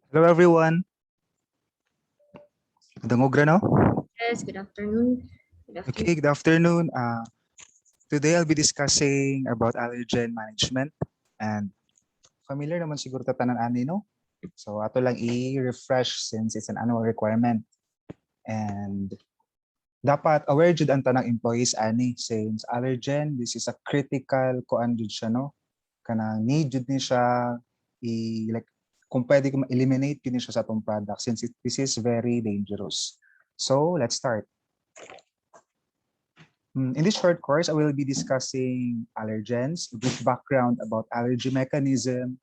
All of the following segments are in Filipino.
Hello everyone. Dangogra no? Yes, good afternoon. Good afternoon. Okay, good afternoon. Today I'll be discussing about allergen management and familiar naman siguro ta tanan ani no? So ato lang i-refresh since it's an annual requirement. And dapat aware jud ang tanang employees ani since allergen this is a critical kuan jud siya no? Kanang need jud ni siya like kung pwede ko ma-eliminate yun siya sa atong product since this is very dangerous. So let's start. In this short course, I will be discussing allergens, a brief background about allergy mechanism,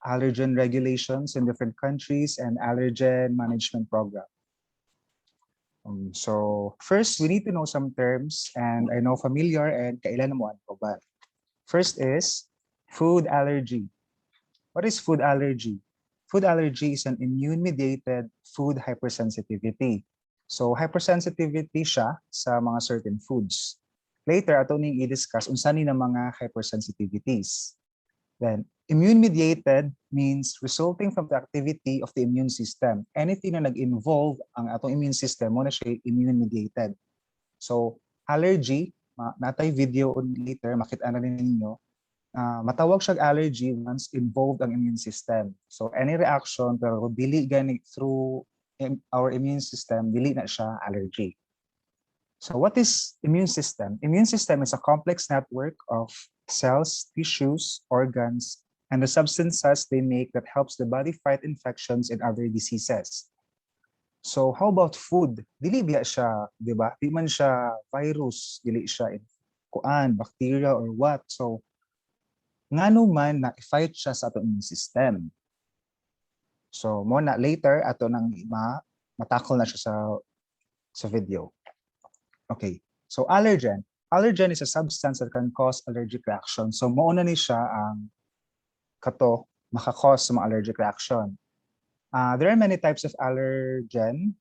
allergen regulations in different countries, and allergen management program. So first, we need to know some terms, and I know familiar and kailan mo ano ba. First is food allergy. What is food allergy? Food allergy is an immune-mediated food hypersensitivity. So hypersensitivity siya sa mga certain foods. Later, ato ning i-discuss unsa ni na mga hypersensitivities. Then, immune-mediated means resulting from the activity of the immune system. Anything na nag-involve ang atong immune system, mo na siya immune-mediated. So, allergy, natay video later, makita na rin ninyo, matawag siya allergy once involved ang immune system. So any reaction pero dili gani through our immune system, dili na siya allergy. So what is immune system? Immune system is a complex network of cells, tissues, organs, and the substances they make that helps the body fight infections and other diseases. So how about food? Dili biya siya, di ba? Di man siya virus, dili siya kuan, bacteria or what. So ngano man na i-fight siya sa atong immune system. So mo na later ato nang matakol na siya sa video. Okay. So allergen. Allergen is a substance that can cause allergic reaction. So mo na ni siya ang kato maka-cause sa mga allergic reaction. There are many types of allergen,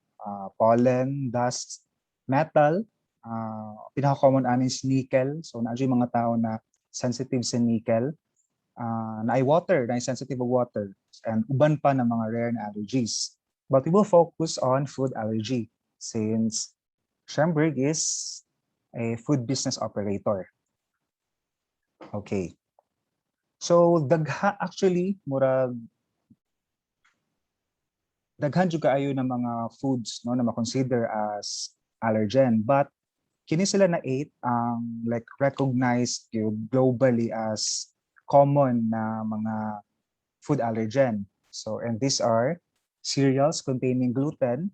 pollen, dust, metal, pinaka-common ani is nickel. So naadyo mga tao na sensitive sa nickel. Na ay water, na ay sensitive of water, and uban pa ng mga rare na allergies. But we will focus on food allergy since Schemberg is a food business operator. Okay. So actually murag daghan jud kaayo ng mga foods no na ma-consider as allergen, but kini sila na 8 ang like recognized globally as common na mga food allergen. So, and these are cereals containing gluten,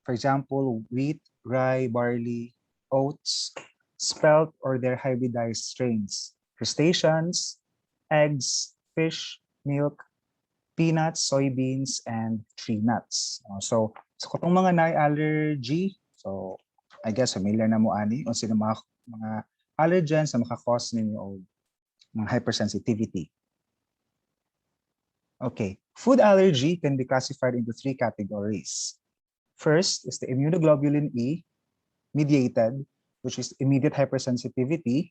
for example, wheat, rye, barley, oats, spelt or their hybridized strains, crustaceans, eggs, fish, milk, peanuts, soybeans, and tree nuts. So, sa kutong mga allergy, so I guess familiar na mo ani o sino mga allergens na maka-cause ninyo og ng hypersensitivity. Okay, food allergy can be classified into 3 categories. First is the immunoglobulin E mediated, which is immediate hypersensitivity.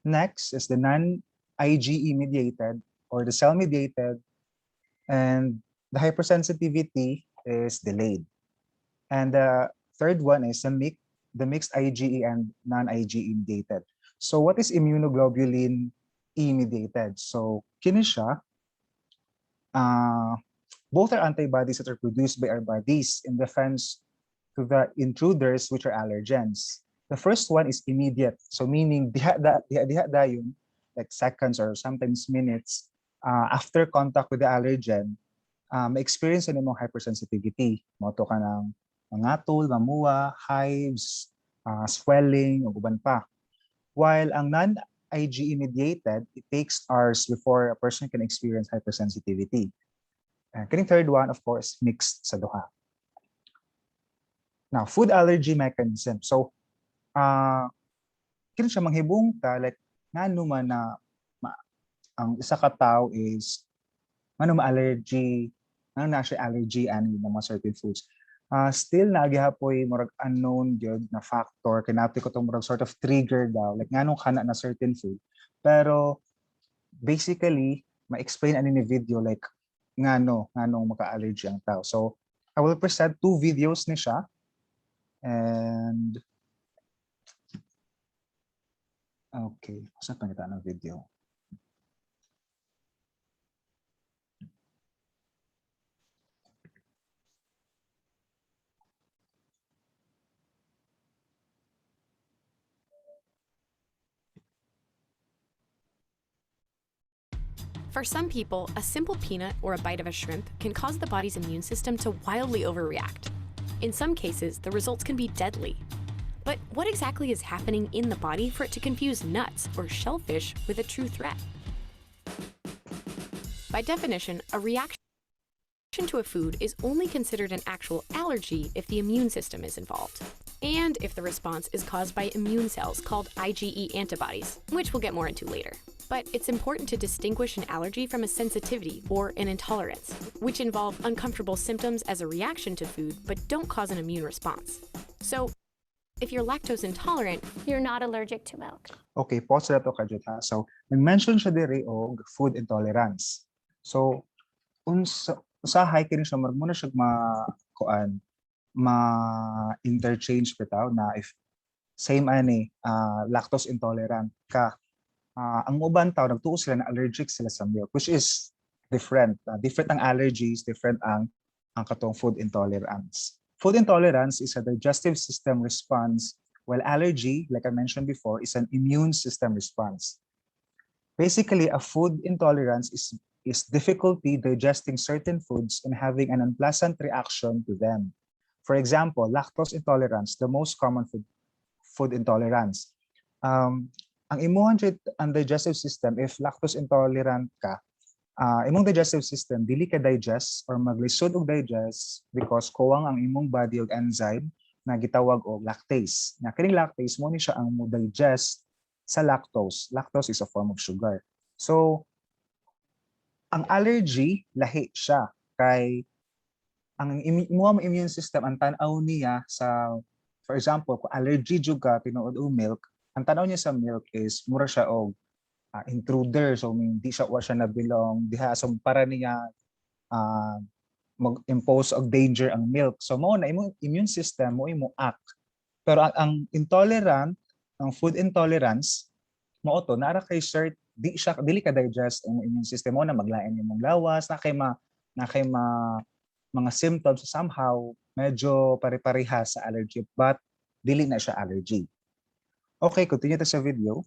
Next is the non-IgE mediated or the cell mediated, and the hypersensitivity is delayed. And the third one is the mixed IgE and non-IgE mediated. So what is immunoglobulin E mediated? So kini siya, both are antibodies that are produced by our bodies in defense to the intruders, which are allergens. The first one is immediate, so meaning diha dayon, like seconds or sometimes minutes after contact with the allergen, ma-experience na mong hypersensitivity. Moto ka ng mangatol, mamuwa, hives, swelling, o uban pa. While ang non-IgE mediated, it takes hours before a person can experience hypersensitivity. Kaning third one, of course, mixed sa duha. Now, food allergy mechanism. So, kini siya manghibong ta, like, ngano man na ang isa ka tao is, ngano ma-allergy, ngano na siya allergy ani ng mga certain foods. Still nagihapoy murag unknown gyud na factor kinapi ko tong murag sort of trigger daw like nganong kana na certain food, pero basically ma-explain ani ni video like ngano maka-allergy ang tao. So I will present 2 videos ni siya, and okay, saan pa kita ng video? For some people, a simple peanut or a bite of a shrimp can cause the body's immune system to wildly overreact. In some cases, the results can be deadly. But what exactly is happening in the body for it to confuse nuts or shellfish with a true threat? By definition, a reaction to a food is only considered an actual allergy if the immune system is involved, and if the response is caused by immune cells called IgE antibodies, which we'll get more into later. But it's important to distinguish an allergy from a sensitivity or an intolerance, which involve uncomfortable symptoms as a reaction to food but don't cause an immune response. So, if you're lactose intolerant, you're not allergic to milk. Okay, pause na to Kajut ha. So, nag-mention siya diri og food intolerance. So, usahay kini siya muna siya ma-interchange bitaw na if same ani lactose intolerant ka. Ang uban tao nagtuo sila na allergic sila sa milk, which is different. Different ang allergies, different ang katong food intolerance. Food intolerance is a digestive system response, while allergy, like I mentioned before, is an immune system response. Basically, a food intolerance is difficulty digesting certain foods and having an unpleasant reaction to them. For example, lactose intolerance, the most common food intolerance. Ang imong digestive system, if lactose intolerant ka, imong digestive system dili ka digest or maglisod og digest because kuwang ang imong body og enzyme na gitawag og lactase. Na kining lactase mo ni siya ang mo digest sa lactose. Lactose is a form of sugar. So ang allergy lahi siya kay ang imong immune system ang tan-aw niya sa, for example, kung allergy jud ka tinuod og milk, ang tanaw niya sa milk is mura siya og intruder, so hindi siya nabilong diha, so para niya mag-impose og danger ang milk. So mao na imong immune system mo imo act. Pero ang intolerant, ang food intolerance mao to nara kay shirt dili ka digest ang immune system mo na maglain imong lawas na kay mga symptoms somehow medyo pare-pareha sa allergy but dili na siya allergy. Okay, continue to sa video.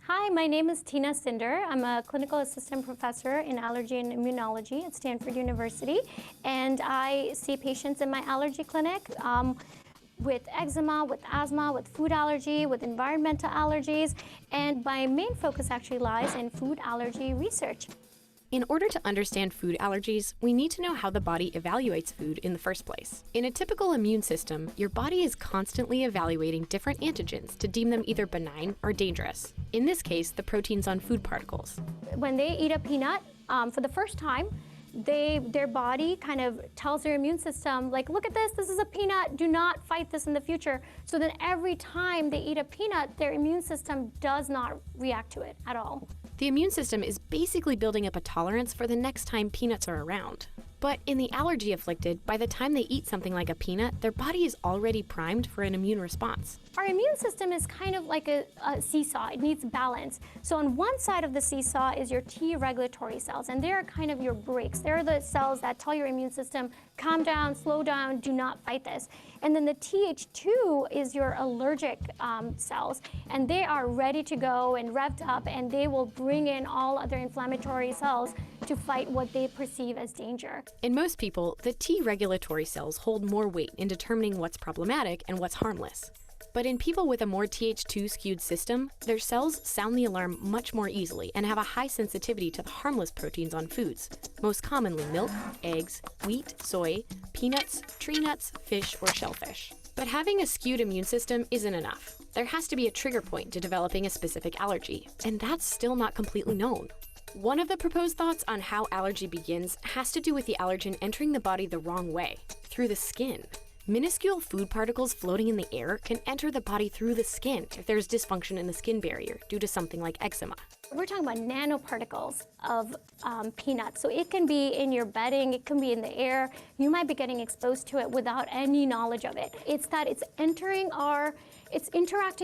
Hi, my name is Tina Cinder. I'm a clinical assistant professor in allergy and immunology at Stanford University, and I see patients in my allergy clinic with eczema, with asthma, with food allergy, with environmental allergies, and my main focus actually lies in food allergy research. In order to understand food allergies, we need to know how the body evaluates food in the first place. In a typical immune system, your body is constantly evaluating different antigens to deem them either benign or dangerous. In this case, the proteins on food particles. When they eat a peanut for the first time, their body kind of tells their immune system, like, look at this is a peanut, do not fight this in the future. So then every time they eat a peanut, their immune system does not react to it at all. The immune system is basically building up a tolerance for the next time peanuts are around. But in the allergy afflicted, by the time they eat something like a peanut, their body is already primed for an immune response. Our immune system is kind of like a seesaw. It needs balance. So on one side of the seesaw is your T regulatory cells, and they're kind of your brakes. They're the cells that tell your immune system, calm down, slow down, do not fight this. And then the Th2 is your allergic cells, and they are ready to go and revved up, and they will bring in all other inflammatory cells to fight what they perceive as danger. In most people, the T regulatory cells hold more weight in determining what's problematic and what's harmless. But in people with a more Th2 skewed system, their cells sound the alarm much more easily and have a high sensitivity to the harmless proteins on foods, most commonly milk, eggs, wheat, soy, peanuts, tree nuts, fish, or shellfish. But having a skewed immune system isn't enough. There has to be a trigger point to developing a specific allergy, and that's still not completely known. One of the proposed thoughts on how allergy begins has to do with the allergen entering the body the wrong way, through the skin. Minuscule food particles floating in the air can enter the body through the skin if there's dysfunction in the skin barrier due to something like eczema. We're talking about nanoparticles of peanuts. So it can be in your bedding, it can be in the air. You might be getting exposed to it without any knowledge of it. It's that it's interacting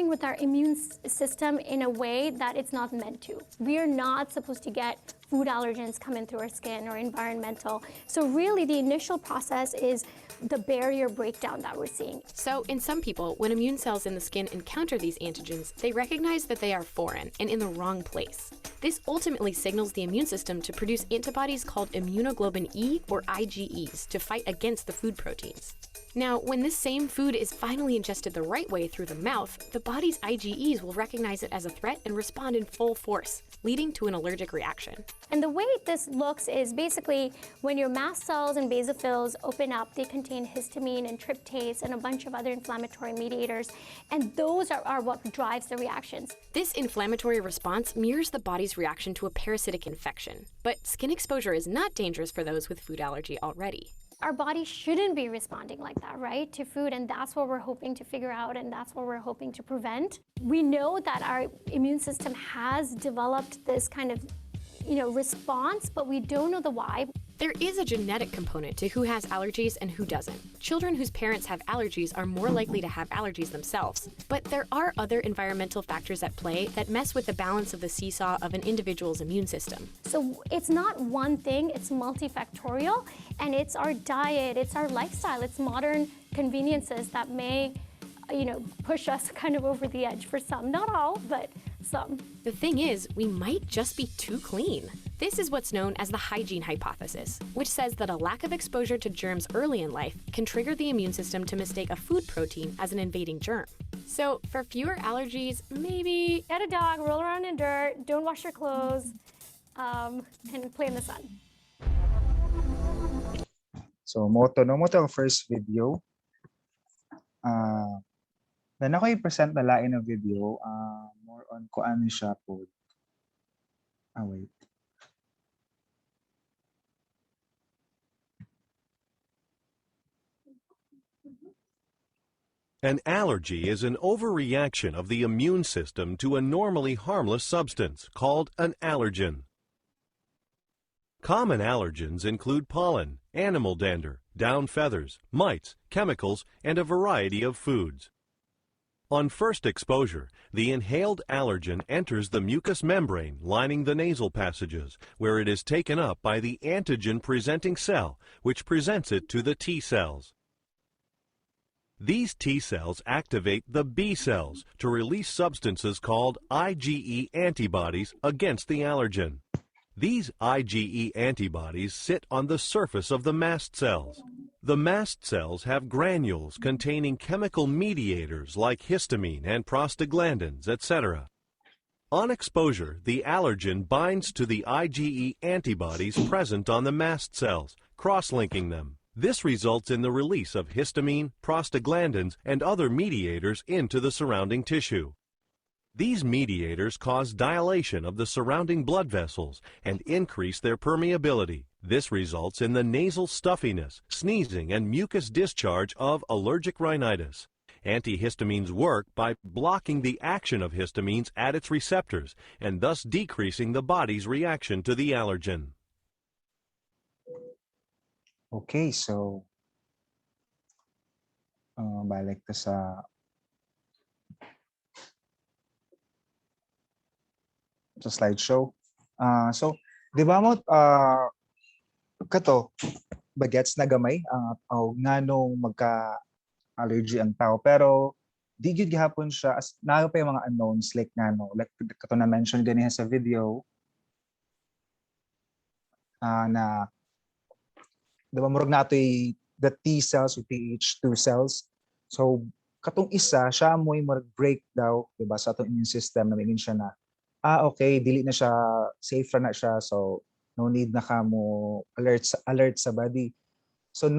with our immune system in a way that it's not meant to. We are not supposed to get food allergens coming through our skin or environmental. So really the initial process is the barrier breakdown that we're seeing. So in some people, when immune cells in the skin encounter these antigens, they recognize that they are foreign and in the wrong place. This ultimately signals the immune system to produce antibodies called immunoglobulin E or IgEs to fight against the food proteins. Now, when this same food is finally ingested the right way through the mouth, the body's IgEs will recognize it as a threat and respond in full force, leading to an allergic reaction. And the way this looks is basically when your mast cells and basophils open up, they contain histamine and tryptase and a bunch of other inflammatory mediators, and those are what drives the reactions. This inflammatory response mirrors the body's reaction to a parasitic infection, but skin exposure is not dangerous for those with food allergy already. Our body shouldn't be responding like that, right, to food, and that's what we're hoping to figure out, and that's what we're hoping to prevent. We know that our immune system has developed this kind of, response, but we don't know the why. There is a genetic component to who has allergies and who doesn't. Children whose parents have allergies are more likely to have allergies themselves. But there are other environmental factors at play that mess with the balance of the seesaw of an individual's immune system. So it's not one thing, it's multifactorial, and it's our diet, it's our lifestyle, it's modern conveniences that may, push us kind of over the edge for some. Not all, but some. The thing is, we might just be too clean. This is what's known as the hygiene hypothesis, which says that a lack of exposure to germs early in life can trigger the immune system to mistake a food protein as an invading germ. So for fewer allergies, maybe Get a dog, roll around in dirt, don't wash your clothes, and play in the sun. So moto ang first video. Then ako i-present na lain na video more on kung ano siya po. Wait. An allergy is an overreaction of the immune system to a normally harmless substance called an allergen. Common allergens include pollen, animal dander, down feathers, mites, chemicals, and a variety of foods. On first exposure, the inhaled allergen enters the mucous membrane lining the nasal passages, where it is taken up by the antigen-presenting cell, which presents it to the T cells. These T cells activate the B cells to release substances called IgE antibodies against the allergen. These IgE antibodies sit on the surface of the mast cells. The mast cells have granules containing chemical mediators like histamine and prostaglandins, etc. On exposure, the allergen binds to the IgE antibodies present on the mast cells, cross-linking them. This results in the release of histamine, prostaglandins, and other mediators into the surrounding tissue. These mediators cause dilation of the surrounding blood vessels and increase their permeability. This results in the nasal stuffiness, sneezing, and mucus discharge of allergic rhinitis. Antihistamines work by blocking the action of histamines at its receptors and thus decreasing the body's reaction to the allergen. Okay, so balik to sa slideshow. So, di ba mo kato bagets na gamay ang nganong magka-allergy ang tao, pero di gyud gihapon siya as nayo pa yung mga unknowns like ngano, like kato na mention ganiha sa video na di ba murag natoy the T cells o Th2 cells. So katong isa siya mo'y mag-break daw, di ba, sa atong immune system na meaning siya na okay, dili na siya, safe na siya, so no need na ka mo alert sa body. So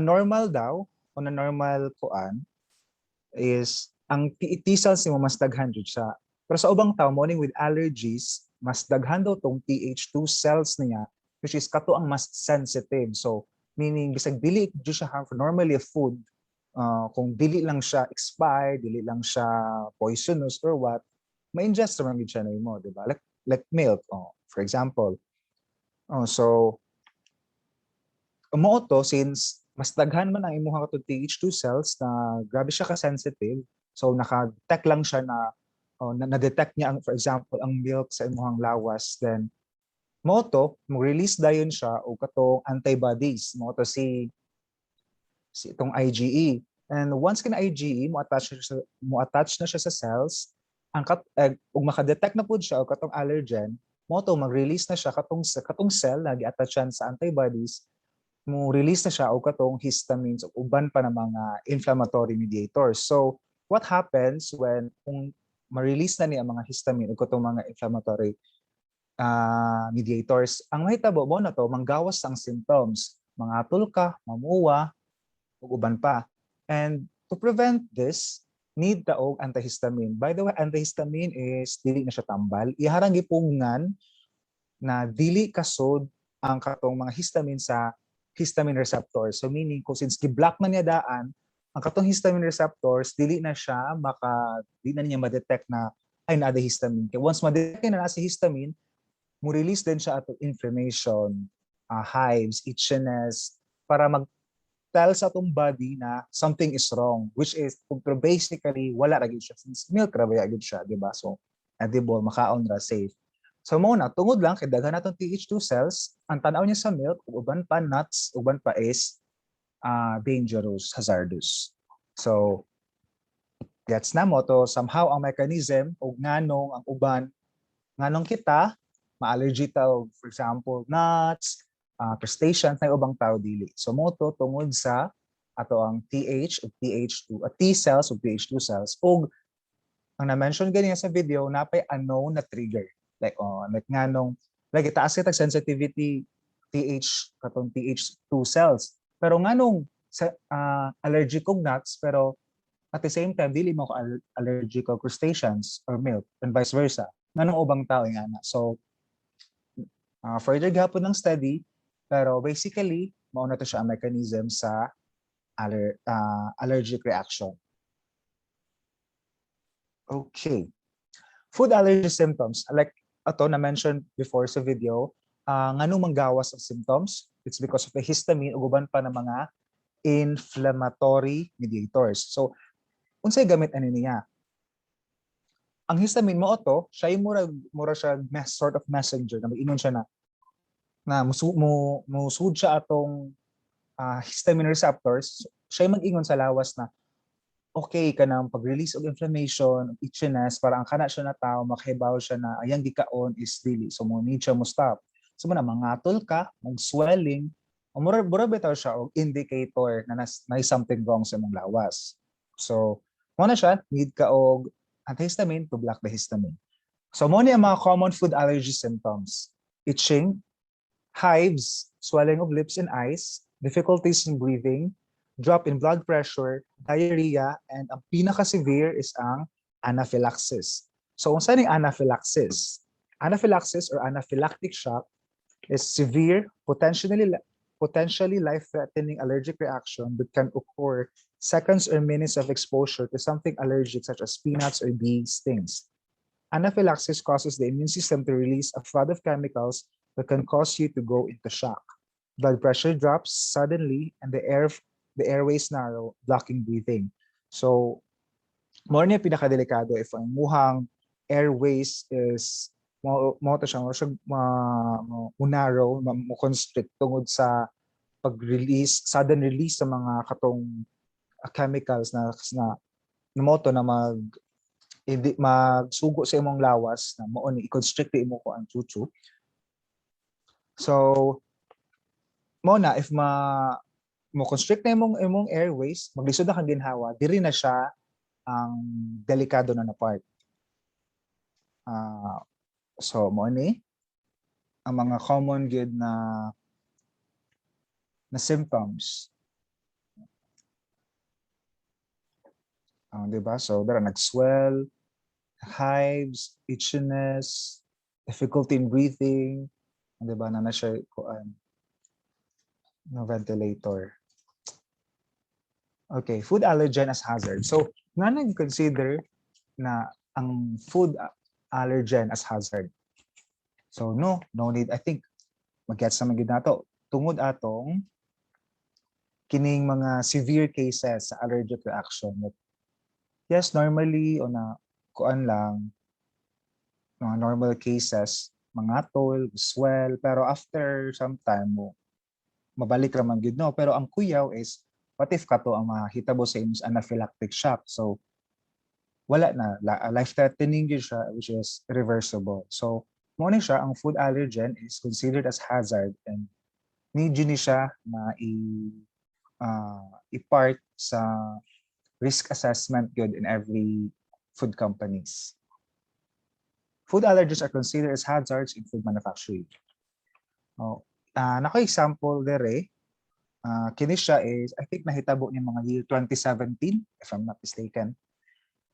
normal daw, on a normal kuan is ang T cells mo mas daghan jud siya. Pero sa ubang tao morning with allergies, mas daghan daw tong Th2 cells niya, which is kato ang mas sensitive. So meaning bisag dili jud siya harmful normally a food, kung dili lang siya expired, dili lang siya poisonous or what, ma-ingest naman gid siya na mo, di ba? Like like milk, for example. So mo to since mas daghan man ang imuha katong Th2 cells na grabe siya ka-sensitive. So naka-detect lang siya na-detect niya for example ang milk sa imuhang lawas, then mo to mo-release dayon siya o katong antibodies mo to si itong IgE. And once kina IgE mo-attach na siya sa cells, ug maka-detect na pud siya og katong allergen, mo to mag-release na siya katong cell na gi-attachan sa antibodies, mo release na siya og katong histamines o uban pa ng mga inflammatory mediators. So what happens when kung ma-release na niya ang mga histamine o katong mga inflammatory mediators, ang mahitabo mo na to manggawas ang symptoms, mga tulka, mamuwa ug uban pa. And to prevent this, need ta og antihistamine. By the way, antihistamine is dili na siya tambal, iharang gipungan na dili kasod ang katong mga histamine sa histamine receptors. So meaning kung since gi-block na niya daan ang katong histamine receptors, dili na niya ma-detect na ay naa histamine. Kaya once ma-detect na si histamine, mo release din siya ato inflammation, hives, itchiness, para mag-tell sa atong body na something is wrong, which is pero basically wala ra gyud siya since milk ra ba gyud siya, di ba? So edible, makaon ra, safe. So muna, tungod lang kay daghan natong Th2 cells, ang tanaw niya sa milk, uban pa nuts, uban pa is dangerous, hazardous. So gets na mo to somehow ang mechanism o nganong ang uban, nganong kita ma-allergy ta og for example nuts, crustaceans na ubang tao dili. So mo to tungod sa ato ang TH ug Th2, T cells ug Th2 cells ug ang na-mention ganyan sa video napay unknown na trigger. Like nganong itaas kitag sensitivity katong Th2 cells. Pero nganong allergic og nuts pero at the same time dili mo ko allergic og crustaceans or milk and vice versa. Nganong ubang tao nga na. So further gihapon ng study pero basically mao na to siya ang mechanism sa allergic reaction. Okay. Food allergy symptoms. Like ato na-mention before sa video, nganong manggawas ang symptoms? It's because of the histamine ug uban pa ng mga inflammatory mediators. So, unsay gamit ani niya? Ang histamine mo to, siya yung mura siya sort of messenger na mag-ingon siya na musud siya atong histamine receptors. Siya yung mag-ingon sa lawas na okay ka nang pag-release of inflammation, itchiness, para ang kana siya na tao, makahibaw siya na ayang gikaon is dili. So mo need siya mo stop. So mo na mangatol ka, mag-swelling, mura bitaw siya og indicator na may something wrong sa imong lawas. So mo na siya, need ka og antihistamine to block the histamine. So mo ni ang mga common food allergy symptoms: itching, hives, swelling of lips and eyes, difficulties in breathing, drop in blood pressure, diarrhea, and ang pinaka-severe is ang anaphylaxis. So, unsa ning anaphylaxis? Anaphylaxis or anaphylactic shock is severe, potentially life-threatening allergic reaction that can occur seconds or minutes of exposure to something allergic such as peanuts or bee stings. Anaphylaxis causes the immune system to release a flood of chemicals that can cause you to go into shock. Blood pressure drops suddenly and the airways narrow, blocking breathing. So, more niya pinakadelikado if ang muhang airways is mo narrow, mo constrict tungod sa sudden release sa mga katong chemicals na moto na magsugo sa imong lawas na mo ni i-constrict imo ko ang chuchu. So, mo na if mo constrict na imong airways, maglisod na kang ginhawa, diri na siya ang delikado na part. So mo ni ang mga common good na symptoms. Diba? So dara nag-swell, hives, itchiness, difficulty in breathing, diba na siya no ventilator. Okay, food allergen as hazard. So, nga nag-consider na ang food allergen as hazard. So no need. I think mag-gets na magid nato tungod atong kining mga severe cases sa allergic reaction. Yes, normally o na kuan lang mga normal cases, mga tol, swell, pero after some time mo mabalik raman gid no. Pero ang kuyaw is what if kato ang mahitabo sa imong anaphylactic shock. So wala na, life-threatening yun siya, which is irreversible. So mo ni siya, ang food allergen is considered as hazard and need ni siya na i-part sa risk assessment good in every food companies. Food allergens are considered as hazards in food manufacturing. Naka-example dere, kini siya is, I think nahitabo niya mga year 2017, if I'm not mistaken.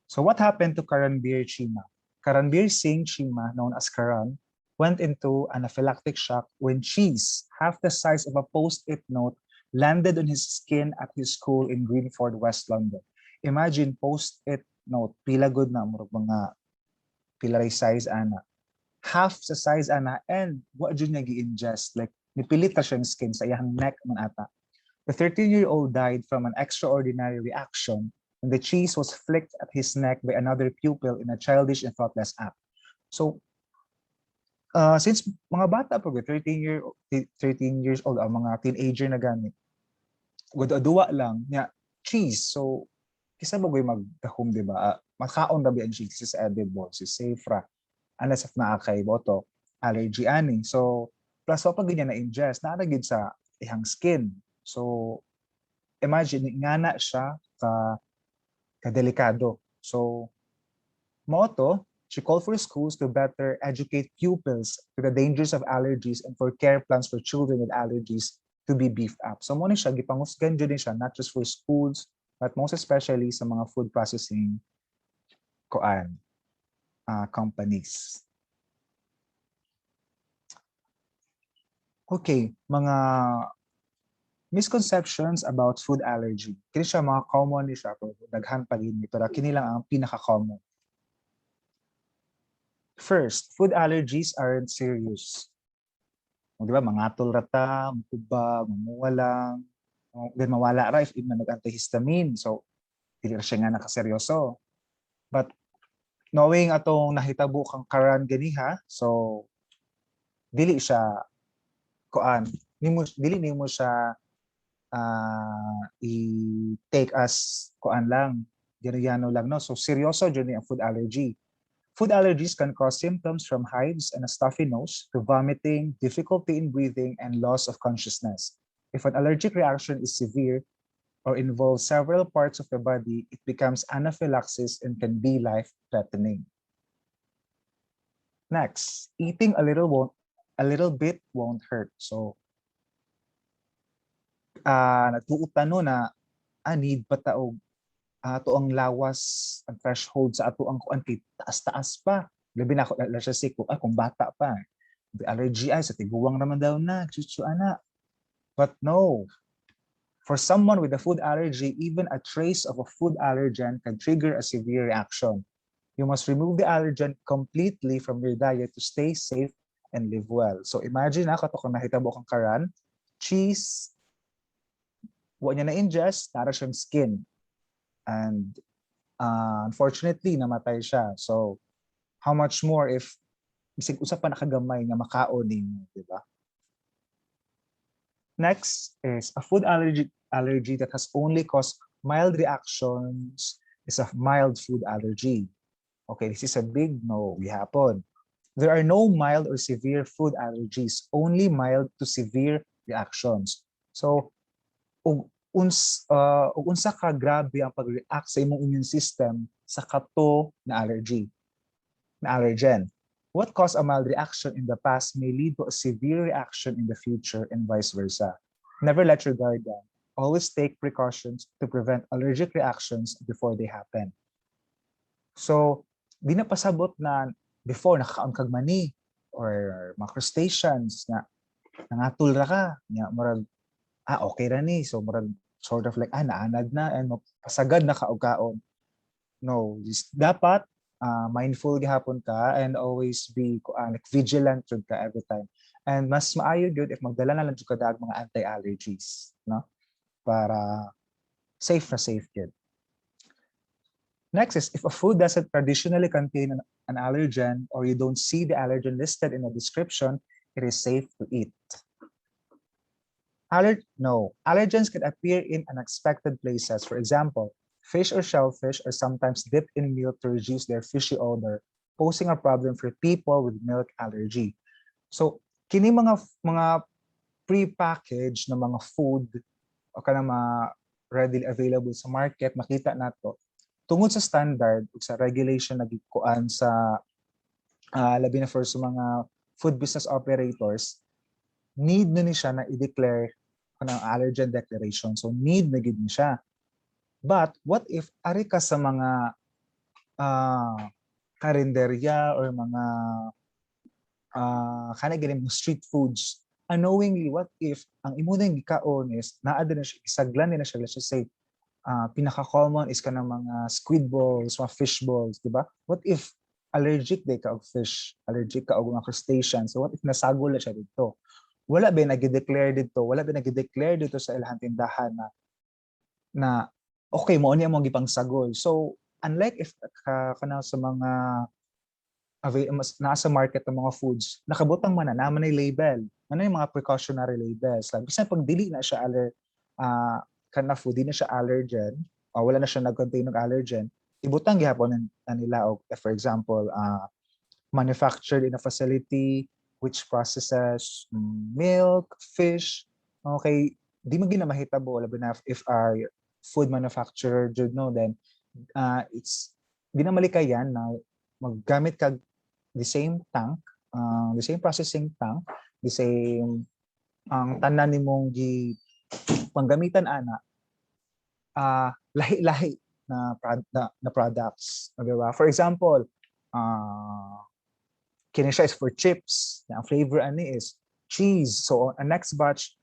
So what happened to Karanbir Chima? Karanbir Singh Chima, known as Karan, went into anaphylactic shock when cheese, half the size of a post-it note, landed on his skin at his school in Greenford, West London. Imagine post-it note, pila good na, mga pila ray size ana. Half sa size ana, and what did niya gi-ingest? Like, nipilit na siyang skin sa iyang neck man ata. The 13-year-old died from an extraordinary reaction when the cheese was flicked at his neck by another pupil in a childish and thoughtless act. So, since mga bata pa, 13 years old, ang mga teenager na gani, gudaduwa lang niya cheese. So, kisa ba mag-home, di ba? Makaon na ba ang cheese is edible, is safe ra. Unless if naakay boto, allergy ani. So, plus pa ganyan na ingest, naaragid sa ihang skin. So, imagine, ingana siya kadelikado. So, motto, she called for schools to better educate pupils to the dangers of allergies and for care plans for children with allergies to be beefed up. So, muna siya, gipangusgan dyan siya, not just for schools, but most especially sa mga food processing companies. Okay, mga misconceptions about food allergy. Kini siya mga common ni siya, pero daghan pa rin, pero kini lang ang pinaka-common. First, food allergies aren't serious. Di ba, mangatol rata, mutubag, mamuwalang, then mawala ra if na nag-antihistamine. So, hindi ra siya nga nakaseryoso. But knowing atong nahitabo kang karan ganiha, so dili siya dili nimo siya i-take as lang, ganyan lang, no? So seryoso dyan ang food allergy. Food allergies can cause symptoms from hives and a stuffy nose to vomiting, difficulty in breathing, and loss of consciousness. If an allergic reaction is severe or involves several parts of the body, it becomes anaphylaxis and can be life-threatening. Next, eating a little bit won't hurt. So, nagtuutan na need pa taog ato ang lawas, ang threshold sa ato ang kuan kay taas-taas pa. Labi na ako siya sick kung bata pa. The allergy ay sa tiguwang naman daw na, chuchu ana. But no. For someone with a food allergy, even a trace of a food allergen can trigger a severe reaction. You must remove the allergen completely from your diet to stay safe and live well. So imagine na kato kung nahitabo kang karan, cheese, wa niya na-ingest, tara siyang skin. And unfortunately, namatay siya. So, how much more if bisig usa pa nakagamay nga makaon ninyo, di ba? Next is a food allergy that has only caused mild reactions is a mild food allergy. Okay, this is a big no, gihapon. There are no mild or severe food allergies, only mild to severe reactions. So, unsa ka grabe ang pag-react sa imong immune system sa kato na allergen. What caused a mild reaction in the past may lead to a severe reaction in the future and vice versa. Never let your guard down. Always take precautions to prevent allergic reactions before they happen. So, di na pasabot na before nakakaon kag mani or mga crustaceans na nangatul ra ka, nya murag okay ra ni. So murag sort of like naanad na and pasagad na kaon. No, dapat mindful gihapon ka and always be like vigilant jud ka every time. And mas maayo gyud if magdala na lang jud ka dag mga anti-allergies, no? Para safe na safe gyud. Next is if a food doesn't traditionally contain an allergen or you don't see the allergen listed in the description, it is safe to eat. No, allergens can appear in unexpected places. For example, fish or shellfish are sometimes dipped in milk to reduce their fishy odor, posing a problem for people with milk allergy. So, kini mga pre-packaged na mga food o kana mga readily available sa market, makita nato tungod sa standard ug sa regulation na gikuan sa labi na for sa mga food business operators, need na ni siya na i-declare kanang allergen declaration. So need na gid ni siya. But what if ari ka sa mga karinderya or mga kana gid street foods, unknowingly, what if ang imo nang gikaon is naa din na siya isaglan na siya, let's just say pinaka-common is kanang mga squid balls, mga fish balls, di ba? What if allergic day ka og fish, allergic ka og mga crustaceans? So what if nasagol na siya dito? Wala ba nag-declare dito sa ilahang tindahan na okay mo niya mo gipang sagol. So unlike if kana sa mga nasa market ng mga foods, nakabutang man na naman ay label. Ano yung mga precautionary labels? Like, bisan pag dili na siya kana food, di na siya allergen, o wala na siya nag-contain ng allergen, ibutang gihapon na nila. For example, manufactured in a facility which processes milk, fish. Okay, di man ginamahitabo labi na if our food manufacturer jud no, then it's di na malikayan na maggamit kag the same tank, the same processing tank, the same ang tanan nimong panggamitan ana lahi-lahi na products, diba? For example, kini siya is for chips. Ang flavor ani is cheese. So ang next batch,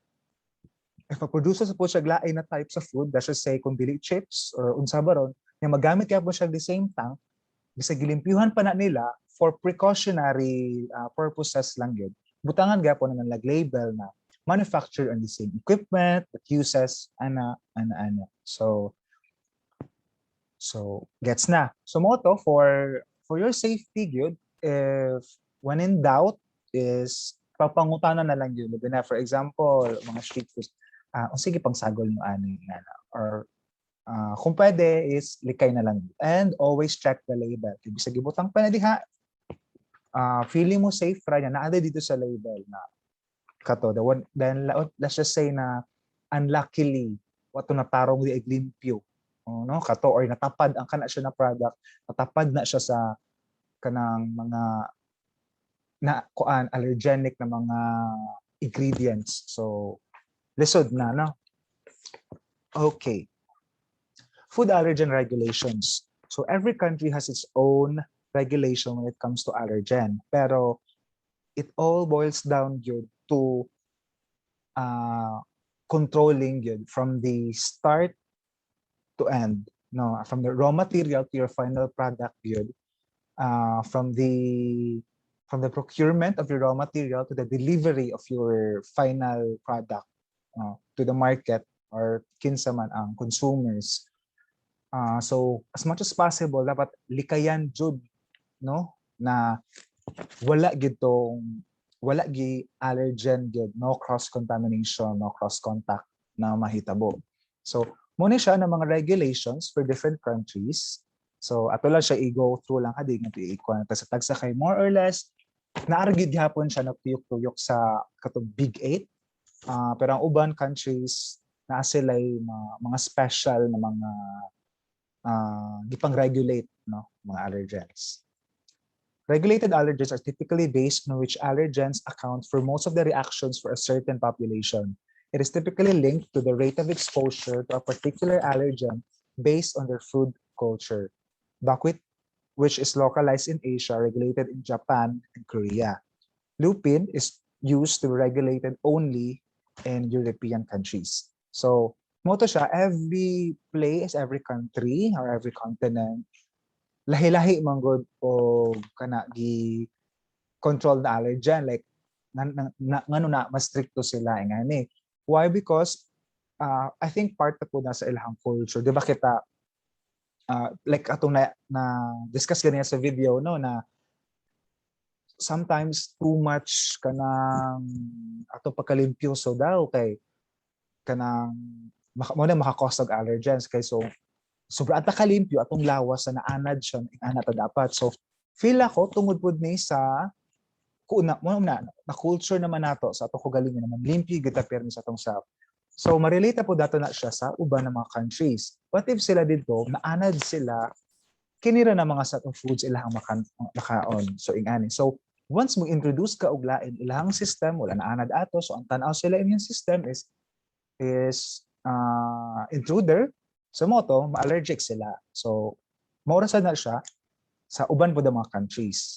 if mag-produce sa po siya lain na types of food, let's just say kung dili chips or unsa ba ron, yung magamit kaya po siya the same tank, bisa gilimpyuhan pa na nila for precautionary purposes lang yun. Butangan gapon na nag-label na manufactured on the same equipment that uses ana. So gets na. So moto for your safety gyud, if when in doubt is papangutana na lang yun. For example, mga street foods, sige pang sagol no ani or kung pwede is likay na lang. And always check the label. Ibig sa gibutang pa na diha, feeling mo safe ra niya, naada dito sa label na kato. Then let's just say na unluckily, wato natarong di limpyo. No? Kato or natapad ang kana siya na product, natapad na siya sa kanang mga allergenic na mga ingredients. So, lisod na, no? Okay. Food allergen regulations. So every country has its own regulation when it comes to allergen. Pero it all boils down yun to controlling yun from the start to end. No, from the raw material to your final product yun. From the procurement of your raw material to the delivery of your final product to the market or kinsa man ang consumers. So as much as possible dapat likayan jud, no, na wala gi allergen gid, no cross contamination, no cross contact na mahitabo. So mo ni siya ng mga regulations for different countries. So ato lang siya i-go through lang adig nga i-kuan ta sa tagsa kay more or less naargid gihapon siya nagtuyok-tuyok sa katong Big 8. Pero ang uban countries na sila mga special na mga gipang-regulate, no, mga allergens. Regulated allergens are typically based on which allergens account for most of the reactions for a certain population. It is typically linked to the rate of exposure to a particular allergen based on their food culture. Buckwheat, which is localized in Asia, regulated in Japan and Korea. Lupin is used to be regulated only in European countries. So, moto siya, every place, every country, or every continent lahi-lahi man gud o kana gi control na allergen, like ngano na mas stricto sila ngani. Why? Because I think part na po na sa ilang culture, di ba kita like atong na discuss ganyan sa video no, na sometimes too much kanang ato pagkalimpyoso daw kay kanang mo na maka-cause og allergens kay so sobra ata kalimpyo atong lawas na naanad siya ana ta dapat. So feel ako tungod pud ni sa kuna mo na culture naman nato sa ato ko galing naman limpyo gid ta permi sa atong self. So ma-relate po dato na siya sa uban ng mga countries. What if sila dito naanad sila kinira na mga sa foods ilahang makaon. So ingani. So once mo introduce ka og lain ilahang system wala na anad ato, so ang tan-aw sila immune system is intruder, so mo to ma-allergic sila. So maura sad na siya sa uban po mga countries.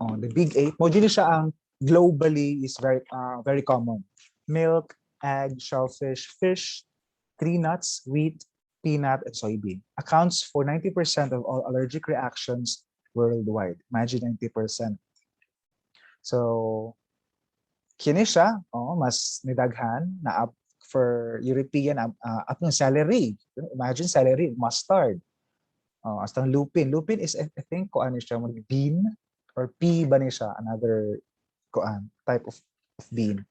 The big eight mo dili siya ang globally is very common. Milk, egg, shellfish, fish, tree nuts, wheat, peanut, and soybean accounts for 90% of all allergic reactions worldwide. Imagine 90%. So, kini siya, mas nidaghan na up for European up ng celery. Imagine celery, mustard. Hasta lupin. Lupin is, I think, kuan siya, bean or pea ba ni siya, another type of bean.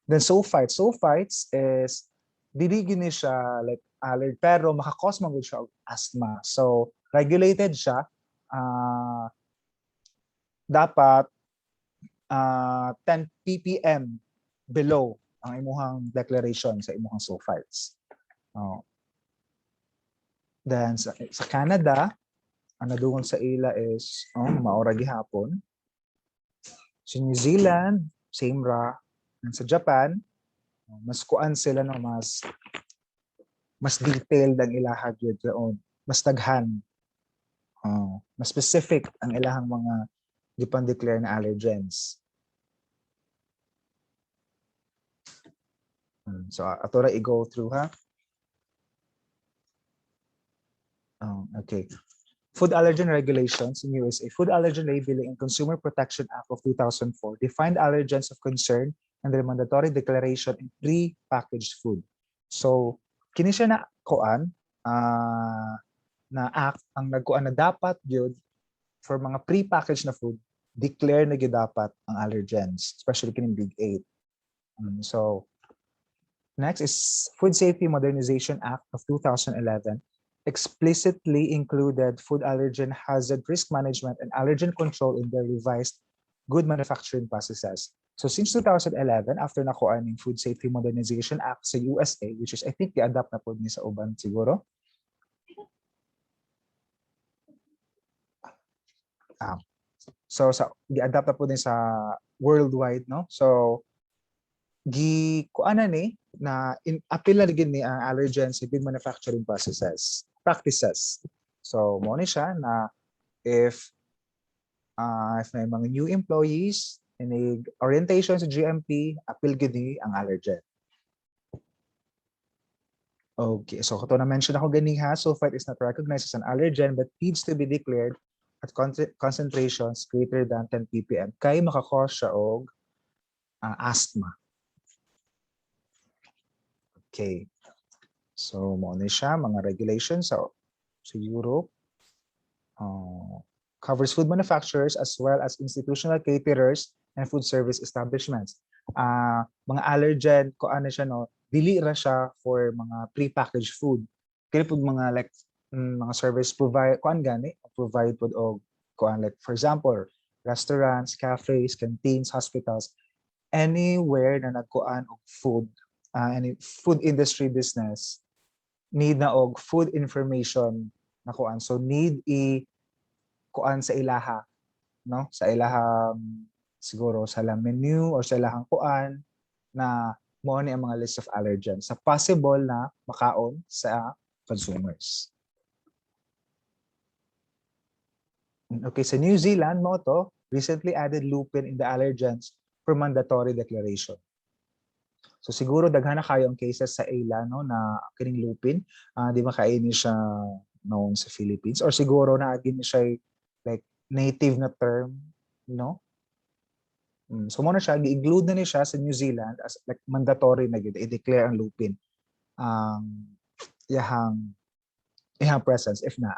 Then sulfites. Sulfites is dili gini siya like allergy pero maka-cause man siya og asthma. So regulated siya dapat 10 ppm below ang imuhang declaration sa imuhang sulfites. Then sa Canada ang nadungog sa ila is maura gihapon. Sa New Zealand same ra. And sa Japan mas kuan sila no, mas detailed ang ilahag yun doon. Mas daghan. Mas specific ang ilahang mga gipan-declare na allergens. So ato ra i-go through ha. Okay. Food allergen regulations in USA. Food Allergen Labeling and Consumer Protection Act of 2004 defined allergens of concern and the mandatory declaration in pre-packaged food. So, kini siya na kuan na act ang nagkuan na dapat gyud for mga pre-packaged na food, declare na gyud dapat ang allergens, especially kining Big 8. So, next is Food Safety Modernization Act of 2011 explicitly included food allergen hazard risk management and allergen control in their revised good manufacturing processes. So since 2011, after nakuha ng Food Safety Modernization Act sa USA, which is I think i-adapt na po niya sa uban siguro. So i-adapt na po din sa worldwide, no? So kuana ni na appeal na gid ni ang allergen sa good manufacturing practices. So mo ni siya na if may mga new employees in orientation sa GMP, appeal gid ni ang allergen. Okay, so kato na mention ako gani ha, sulfite is not recognized as an allergen but needs to be declared at concentrations greater than 10 ppm kay maka-cause siya og asthma. Okay. So mo ni siya mga regulations sa Europe. Covers food manufacturers as well as institutional caterers and food service establishments. Mga allergen ko ano siya no, dili ra siya for mga pre-packaged food. Kaya pud mga like mga service provide provide pud og kuan like for example, restaurants, cafes, canteens, hospitals, anywhere na nagkuan og food, any food industry business need na og food information na kuan. So need kuan sa ilaha, no? Sa ilahang siguro sa lang menu or sa ilahang kuan na mo ni ang mga list of allergens sa possible na makaon sa consumers. Okay, sa New Zealand mo to recently added lupin in the allergens for mandatory declaration. So siguro daghan na kayo ang cases sa ila no na kining lupin, di ba kaini siya known sa Philippines or siguro na agin siya like native na term, no? So mo na siya gi-include na ni siya sa New Zealand as like mandatory na gyud i-declare ang lupin ang ihang presence if na.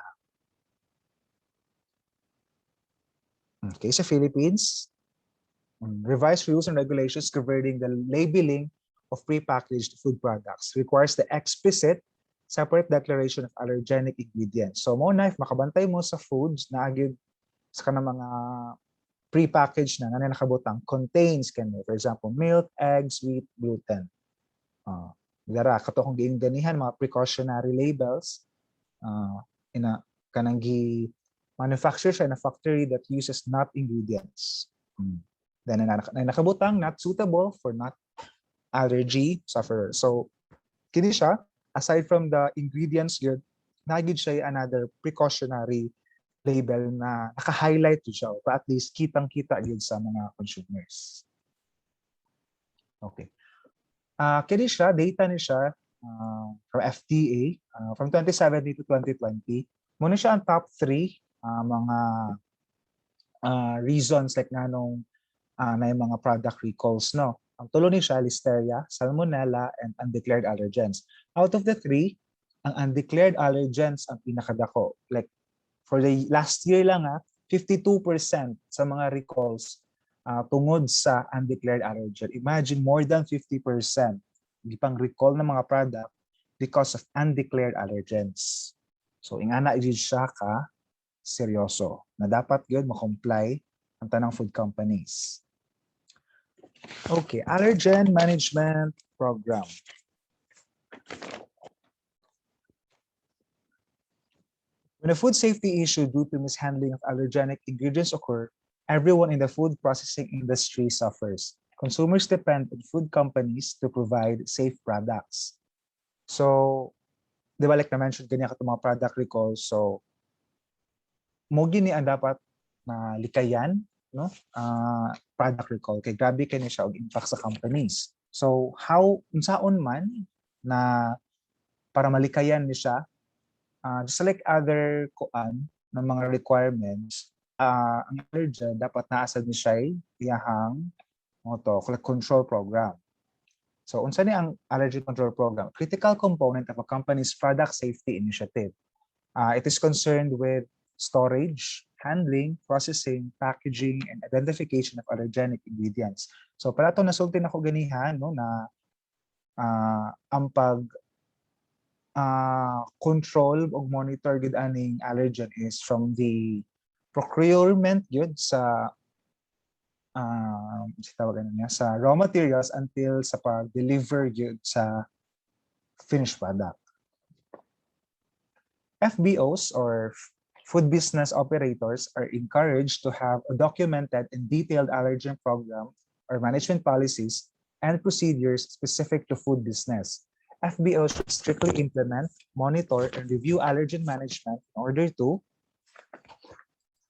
Okay, sa Philippines, revised rules and regulations governing the labeling of prepackaged food products requires the explicit separate declaration of allergenic ingredients. So mo na if makabantay mo sa foods na agid sa kanang mga prepackaged na nakabutang contains kani for example milk, eggs, wheat, gluten. Dara kato kung giinganihan mga precautionary labels ina kanang gi manufacture siya na factory that uses nut ingredients. Then nakabutang not suitable for nut allergy sufferers. So kini siya aside from the ingredients good, nagid siya another precautionary label na naka-highlight siya o at least kitang-kita yun sa mga consumers. Okay. Kini siya, data ni siya from FDA from 2017 to 2020. Muna siya ang top 3 mga reasons like nanong na yung mga product recalls, no? Ang tulo ni siya, Listeria, Salmonella, and undeclared allergens. Out of the 3, ang undeclared allergens ang pinakadako. Like, for the last year lang 52% sa mga recalls tungod sa undeclared allergen. Imagine more than 50% di pang recall ng mga product because of undeclared allergens. So ingana gyud siya ka seryoso na dapat gyud ma-comply ang tanang food companies. Okay, Allergen Management Program. When a food safety issue due to mishandling of allergenic ingredients occur, everyone in the food processing industry suffers. Consumers depend on food companies to provide safe products. So, di ba like na-mention ganyan ka mga product recalls, so mo gini ang dapat na likayan, no? Product recall kay grabe kay siya og impact sa companies. So, how unsaon man na para malikayan ni siya just like other ng mga requirements, ang allergen dapat naasad ni siya iyahang control program. So unsa ni ang allergen control program? Critical component of a company's product safety initiative. It is concerned with storage, handling, processing, packaging, and identification of allergenic ingredients. So para to nasulti nako ganihan no na ang pag control o monitor gud aning allergen is from the procurement gud sa sa raw materials until sa pag-deliver gud sa finished product. FBOs or food business operators are encouraged to have a documented and detailed allergen program or management policies and procedures specific to food business. FBO should strictly implement, monitor, and review allergen management in order to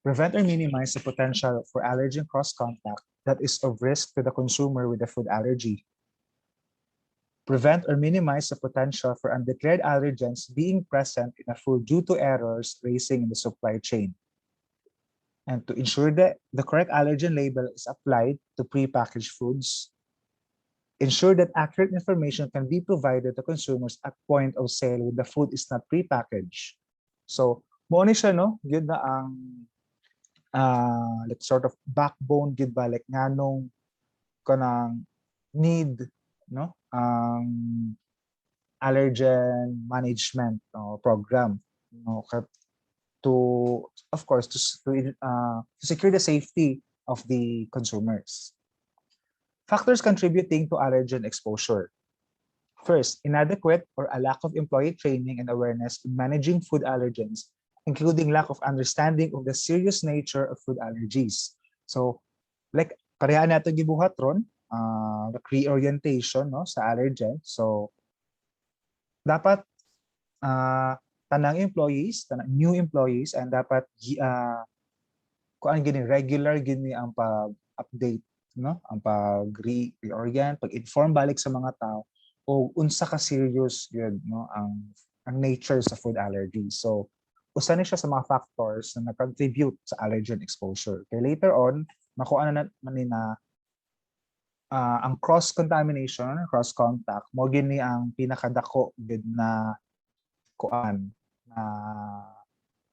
prevent or minimize the potential for allergen cross-contact that is of risk to the consumer with a food allergy. Prevent or minimize the potential for undeclared allergens being present in a food due to errors raising in the supply chain. And to ensure that the correct allergen label is applied to prepackaged foods, ensure that accurate information can be provided to consumers at point of sale when the food is not prepackaged. So, mo ni siya no, gyud na ang like sort of backbone gyud ba like nganong kanang need no allergen management program no to of course to secure the safety of the consumers. Factors contributing to allergen exposure. First, inadequate or a lack of employee training and awareness in managing food allergens, including lack of understanding of the serious nature of food allergies. So, like, pareha natin gibuhat ron, the pre-orientation no, sa allergen. So, dapat tanang employees, tanang new employees, and dapat kung ano gini, regular gini ang pag-update no ang pag-reorient, pag-inform balik sa mga tao o unsa ka serious yun no ang nature sa food allergy. So usa ni siya sa mga factors na nag-contribute sa allergen exposure. Kaya later on, makuha na na ang cross-contamination, cross-contact, mo gini ang pinakadako gid na kuan na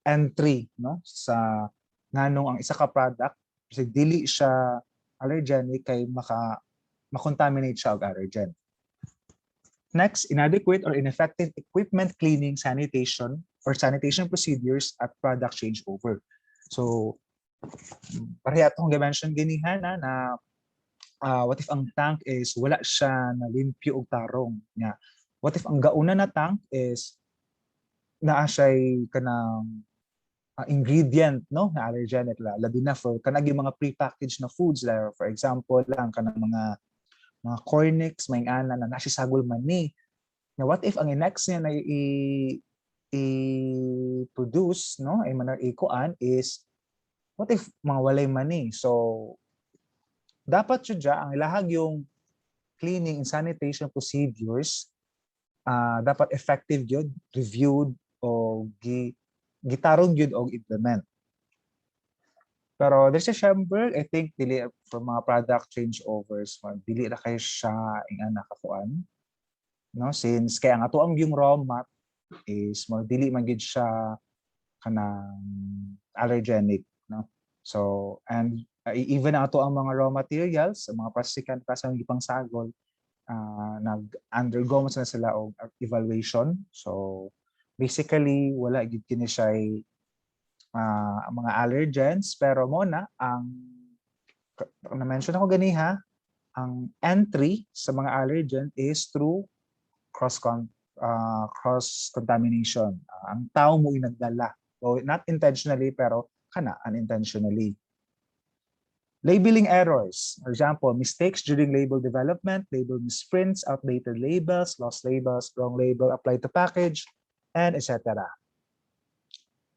entry no sa nganong ang isa ka product kasi dili siya allergenic kay makontaminate siya og allergen. Next, inadequate or ineffective equipment cleaning, sanitation, or sanitation procedures at product changeover. So, pareha itong i-mention ginihan na what if ang tank is wala siya na limpyo og tarong nga. What if ang gauna na tank is naa siya'y kanang ingredient no na allergenic labi na for kanang mga prepackaged na foods like for example lang kanang mga cornix may ana na nasisagol man ni. Now what if ang next niya na i-produce no ay manar ikuan is what if mga walay mani. So dapat siya ang ilahag yung cleaning and sanitation procedures dapat effective gyud, reviewed o gitarong gyud og implement. Pero there's a syempre, I think dili for mga product changeovers, dili na kay siya ing nakakuan. No, since kaya nga to ang yung raw mat is more dili man gid siya kanang allergenic, no. So and even ato ang mga raw materials, ang mga plastikan kasang gipang sagol, nag-undergo na sila og evaluation. So basically wala gid kini siya mga allergens, pero mo na ang na-mention ako ganiha, ang entry sa mga allergen is through cross-contamination. Ang tao mo inagdala. So not intentionally pero kana unintentionally. Labeling errors. For example, mistakes during label development, label misprints, outdated labels, lost labels, wrong label applied to package, and etc.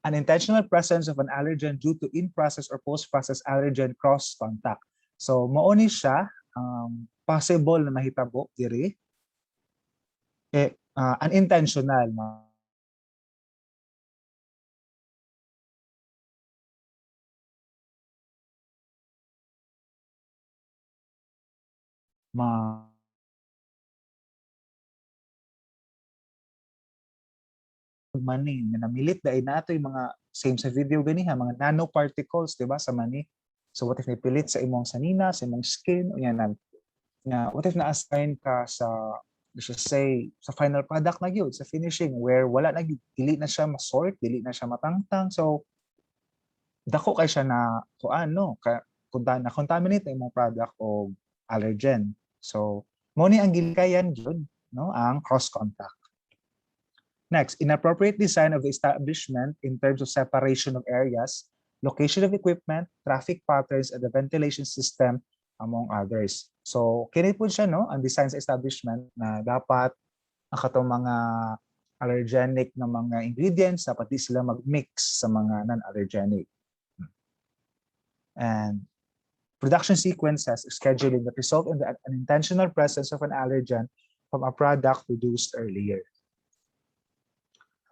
Unintentional presence of an allergen due to in-process or post-process allergen cross-contact. So, mauni siya possible na mahitabo diri unintentional mani na namilit dahil nato yung mga same sa video ganiha mga nanoparticles di ba sa mani. So what if nipilit sa imong sanina, sa imong skin o yan na what if na-assign ka sa let's just say sa final product na gyud sa finishing where wala na dili na siya masort, dili na siya matangtang. So dako kay siya na kuan no kung na contaminate ang imong product o allergen. So mo ni ang gilikayan gyud no ang cross contact. Next, inappropriate design of the establishment in terms of separation of areas, location of equipment, traffic patterns, and the ventilation system, among others. So, kini po siya, no, ang design sa establishment na dapat ang katong mga allergenic na mga ingredients, dapat di sila mag-mix sa mga non-allergenic. And production sequences scheduling that result in the unintentional presence of an allergen from a product produced earlier.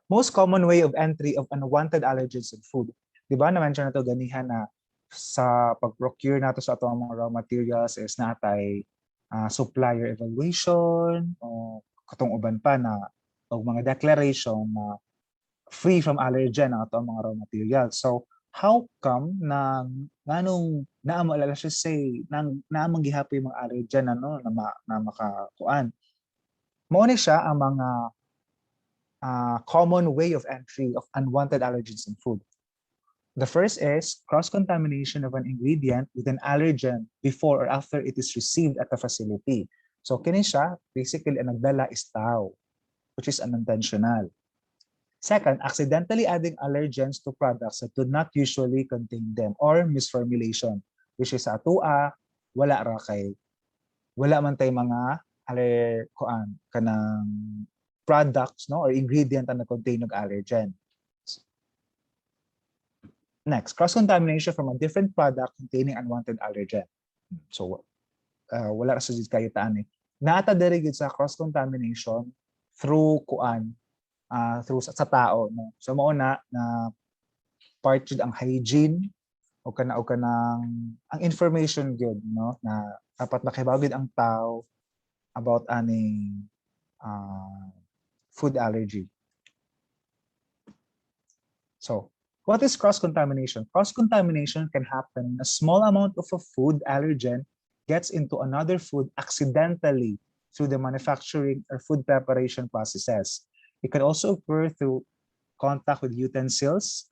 Most common way of entry of unwanted allergens in food. Di ba na-mention na ito ganihan na sa pag-procure nato sa atong mga raw materials is natay supplier evaluation o katong uban pa na o mga declaration na free from allergen ang atong mga raw materials. So how come na nganong naamo let's just say naamang gihapoy mga allergen ano na makakuan. Mao ni siya ang mga common way of entry of unwanted allergens in food. The first is cross-contamination of an ingredient with an allergen before or after it is received at the facility. So kini siya, basically ang nagdala is tao, which is unintentional. Second, accidentally adding allergens to products that do not usually contain them or misformulation, which is atua, wala ra kay wala man tay mga kanang products no or ingredient na contain ng allergen. Next, cross-contamination from a different product containing unwanted allergen. So wala ra sa kayo taan Nata diri gid sa cross-contamination through kuan through sa tao, no? So mao na part jud ang hygiene o kanang ang information gyud, no, na dapat makahibawid ang tao about aning food allergy. So, what is cross-contamination? Cross-contamination can happen when a small amount of a food allergen gets into another food accidentally through the manufacturing or food preparation processes. It can also occur through contact with utensils,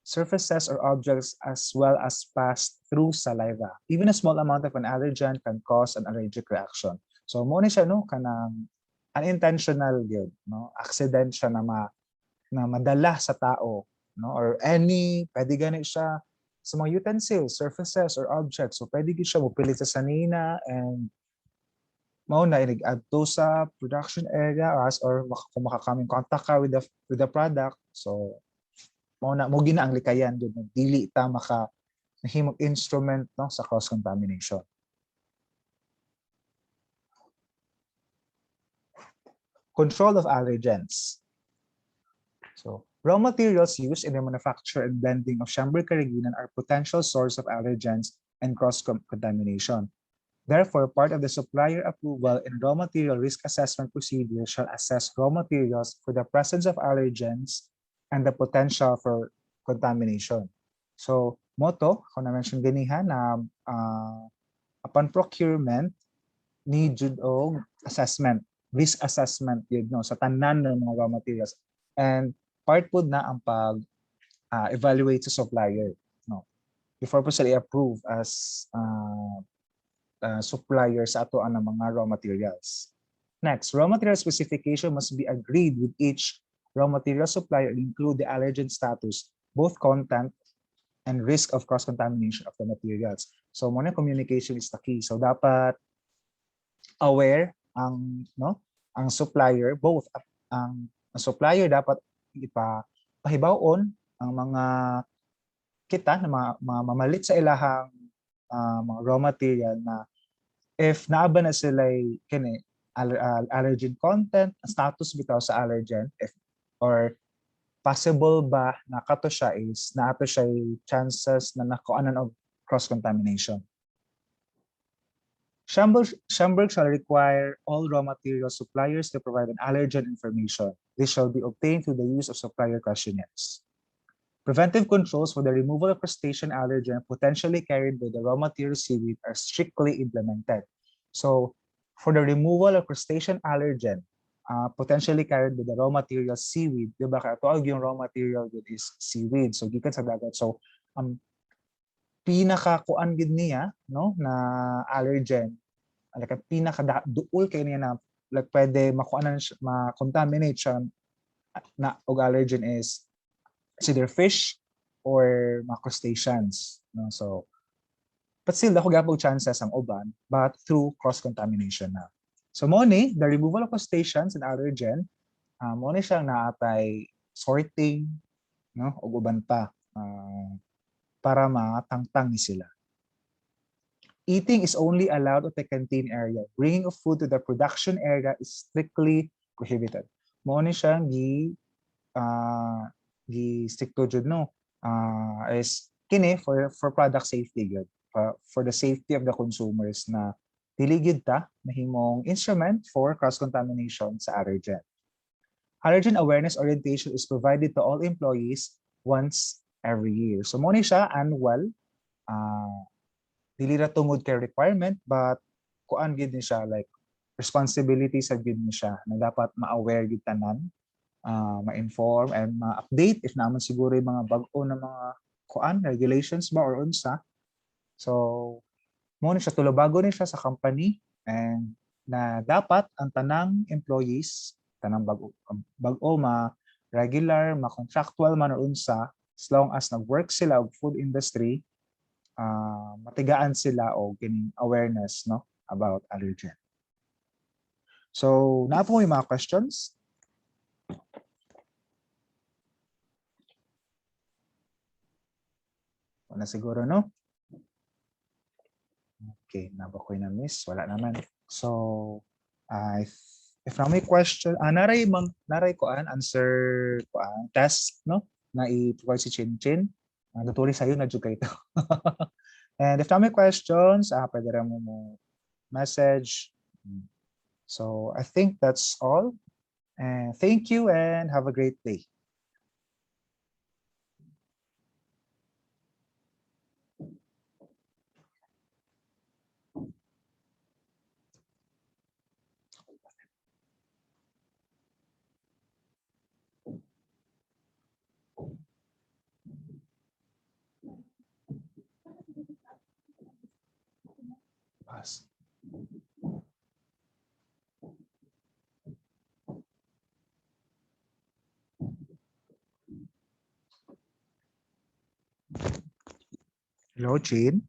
surfaces, or objects, as well as pass through saliva. Even a small amount of an allergen can cause an allergic reaction. So mo ni siya, no, kanang unintentional gyud, no, accident siya na madala sa tao, no, or pwede gani siya sa mga utensils, surfaces, or objects. So pwede gyud siya mupilit sa sanina, and mao na nag-adto sa production area, or kung makakaming contact ka with the product. So mao na mo gina ang likayan jud, dili ta nahimong instrument, no, sa cross contamination. Control of allergens. So, raw materials used in the manufacture and blending of Chamber carrageenan are potential source of allergens and cross-contamination. Therefore, part of the supplier approval and raw material risk assessment procedure shall assess raw materials for the presence of allergens and the potential for contamination. So, moto, kung na-mention ganiha na upon procurement, need jud og assessment, risk assessment yun, no, sa tanan ng mga raw materials. And part po na ang pag-evaluate sa supplier, no, before po sila i-approve as supplier sa ato ang mga raw materials. Next, raw material specification must be agreed with each raw material supplier and include the allergen status, both content and risk of cross-contamination of the materials. So muna communication is the key. So dapat aware ang supplier, both ang supplier dapat pahibaon ang mga kita na mga mamalit sa ilahang mga raw material na if naaba na sila kini allergen content, status bitaw sa allergen, or possible ba na kato siya is naato siya chances na nakuanan og cross-contamination. Schamberg shall require all raw material suppliers to provide an allergen information. This shall be obtained through the use of supplier questionnaires. Preventive controls for the removal of crustacean allergen potentially carried by the raw material seaweed are strictly implemented. So, for the removal of crustacean allergen potentially carried by the raw material seaweed, di ba, kaya yung raw material yun is seaweed, so gikan sa dagat. So, pinaka-kuan gid niya, no, na allergen, like pinaka-duol kay niya na like pwede makuanan ma-contaminate siya na og allergen is either fish or mga crustaceans, no? So but still dako gyapon chances ang uban, but through cross-contamination na. So mo ni the removal of crustaceans and allergen, mo ni siyang naatay sorting, no, og uban pa para matangtang ni sila. Eating is only allowed at the canteen area. Bringing of food to the production area is strictly prohibited. Mo ni siyang stick to jud, no, is kini for product safety good, for the safety of the consumers, na dili gyud ta mahimong instrument for cross-contamination sa allergen. Allergen awareness orientation is provided to all employees once every year. So mo ni siya annual, dili ra tungod kay requirement, but kuan gid ni siya like responsibility sa gid ni siya na dapat ma-aware gid tanan, ma-inform and ma-update if naman siguro yung mga bag-o na mga kuan regulations ba or unsa. So mo ni siya tulubago ni siya sa company, and na dapat ang tanang employees, tanang bag-o ma-regular, ma-contractual man or unsa, as long as nag-work sila og food industry, matigaan sila og kining awareness, no, about allergen. So na po yung mga questions. Wala siguro, no? Okay, na ba ko na miss? Wala naman. So, I If na may question, naray ko answer ko test, no? Na i-provide si Chin Chin. Naturi sa'yo na juga ito. And if na may questions, pwede rin mo message. So I think that's all. And thank you and have a great day. Pass. Hello, Chin.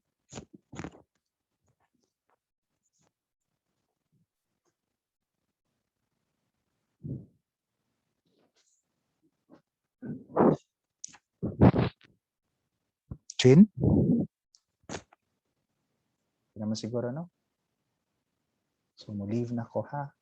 Chin? Hindi naman siguro, no? So, mo-leave na ko, ha?